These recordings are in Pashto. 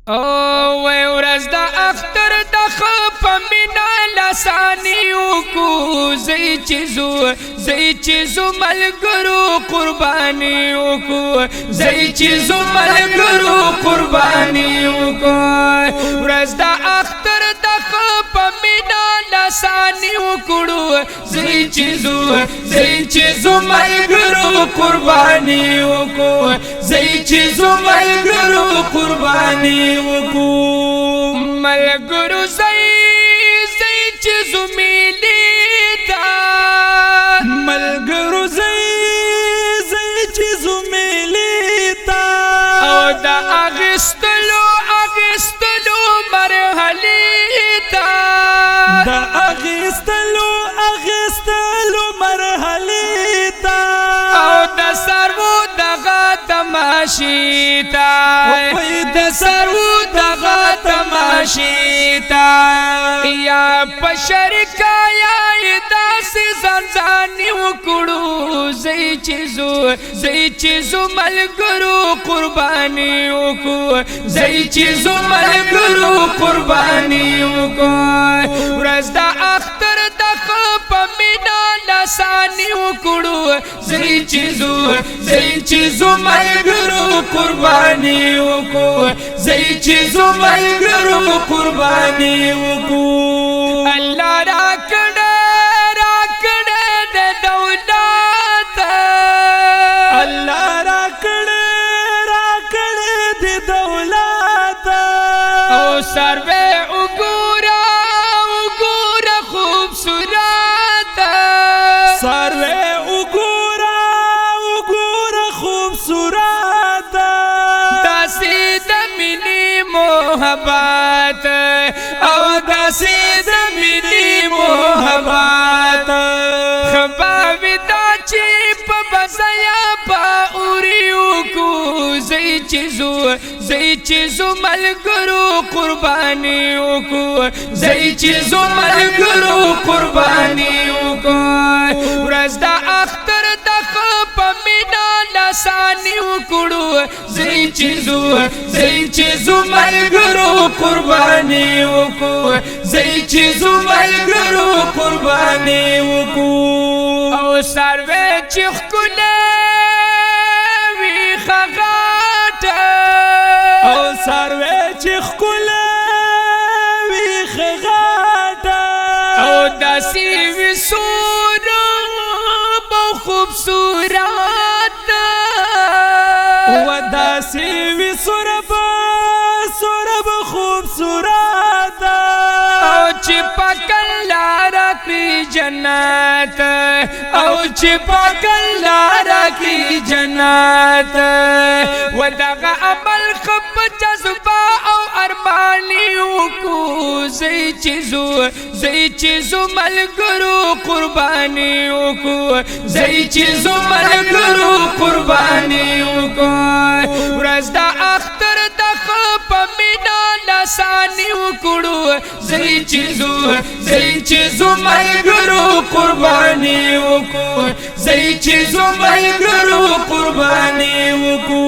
او ورځ د اختر د خپ مینا لسانیو کو زئی چیزو ملګرو قربانیو کو زئی چیزو ملګرو قربانیو کو ورځ د اختر د خپ مینا لسانیو کړو زئی چیزو ملګرو قربانیو کو زئی چیزو ملګرو قربانیو کو ملګرو زئی چیزو میلی تا ملګرو زئی چیزو میلی تا او دا اغستلو مرحلی تا دا اغستلو مرحلی تا او دا سرو دغا تماشیتا دا سرو دغا تماشیتا یا پشرکا یا داسی زنزانی وکڑو زئی چیزو ملګرو قربانی وکو زئی چیزو ملګرو قربانی وکو ورځ د اختر د خپ مینا لسانی وکړو زئی چیزو ملګرو قربانی وکو زئی چیزو ملګرو قربانی وکو الله راکړه د دولت الله راکړه د دولت او سروے وګوره خوبصورت سروے وګوره خوبصورت داسې د مینې محبت او داسې د مینې محبت خباوي دا چې په بزایا په اوریو کو زئی چیزو ملګرو قربانی وکو زئی چیزو ملګرو قربانی وکو ورځ د اختر د خپ مینا لسانی وکړو زئی چیزو ملګرو قربانی وکو زئی چیزو ملګرو قربانی وکو او سروے چخکله وی خغاټه او سروے چخکله وی خغاټه او داسی وی سورا خوبصورت و داسی وی سورب خوبصورت او چې پکل لارا کی جنت او چې پکل لارا کی جنت و دغه عمل خپ جذبه او ارمانی وکو زئی چیزو ملګرو قربانی وکو زئی چیزو ملګرو قربانی وکو ورځ د اختر د خپ مینا لسانی وکړو زئی چیزو ملګرو قربانی وکو زئی چیزو ملګرو قربانی وکو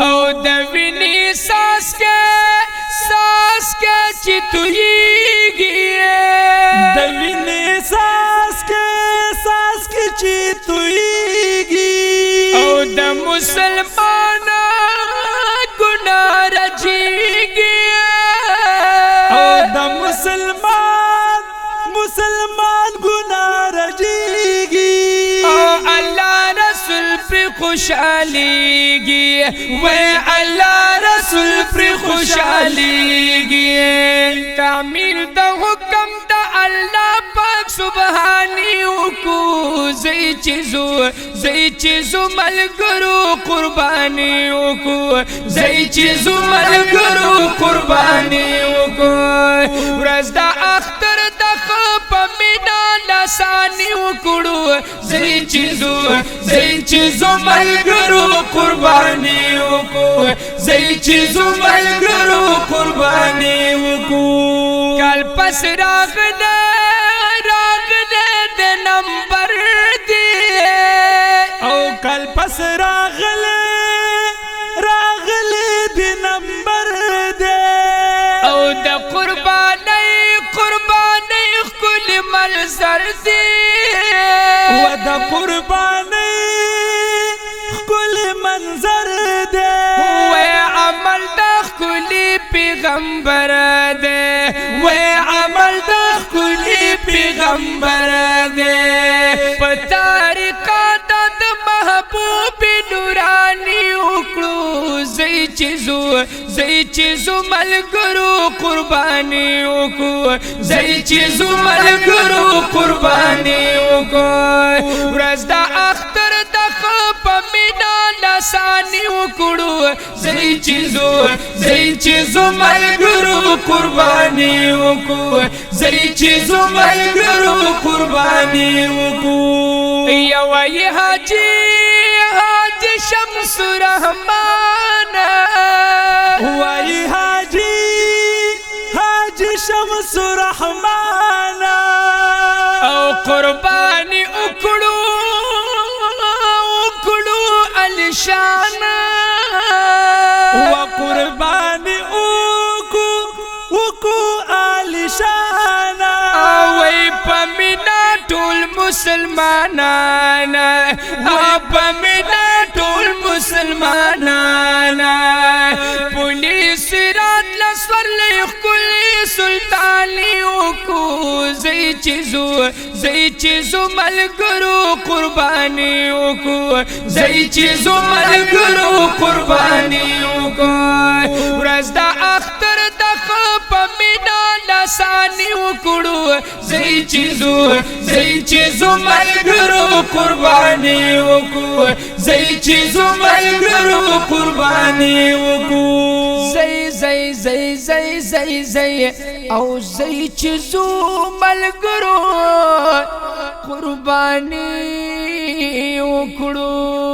او د ویني ساس کې چې تویږي د ویني ساس کې چې تویږي او د مسلمان ګناه رجیږي او د مسلمان ګناه رجیږي او الله رسول پر خوشاليږي و الله رسول پر خوشاليږي تعمیر د حکم د الله پاک سبحانی وکو زئی چیزو ملګرو قربانی وکو زئی چیزو ملګرو قربانی وکو ورځ د اختر د خپ مینا لسانی وکړو زئی چیزو ملګرو قربانی وکو زئی چیزو ملګرو قربانی وکو کال پس راغله د نمبر دی او کل پس راغله د نمبر دی نظر دی و د قربانی کل منظر دے و عمل د خلی پیغمبر دے و عمل د خلی پیغمبر دے پتاریکا د محبوب نورانی وکړو زئی چیزو ملګرو قربانی وکړو زئی چیزو ملګرو قربانی وکړو ورځ د اختر د خپ مینا لسانی وکړو زئی چیزو ملګرو قربانی وکړو زئی چیزو ملګرو قربانی وکړو یو حاجی شمس رحمان وای حاجی شمس رحمان او قربانی اکڑو الشان و قربانی اوکو الشان وی پمینا ټول مسلمانان پمینا ټول مسلمانان پولیس رات لسور لخکلی سلطانی وکو زئی چیزو ملګرو قربانی وکو زئی چیزو ملګرو قربانی وکو ورځ د اختر د خپ مینا لسانی وکړو زئی چیزو ملګرو قربانی وکړو زئی چیزو ملګرو قربانی وکړو زئی او زئی چیزو ملګرو قربانی وکړو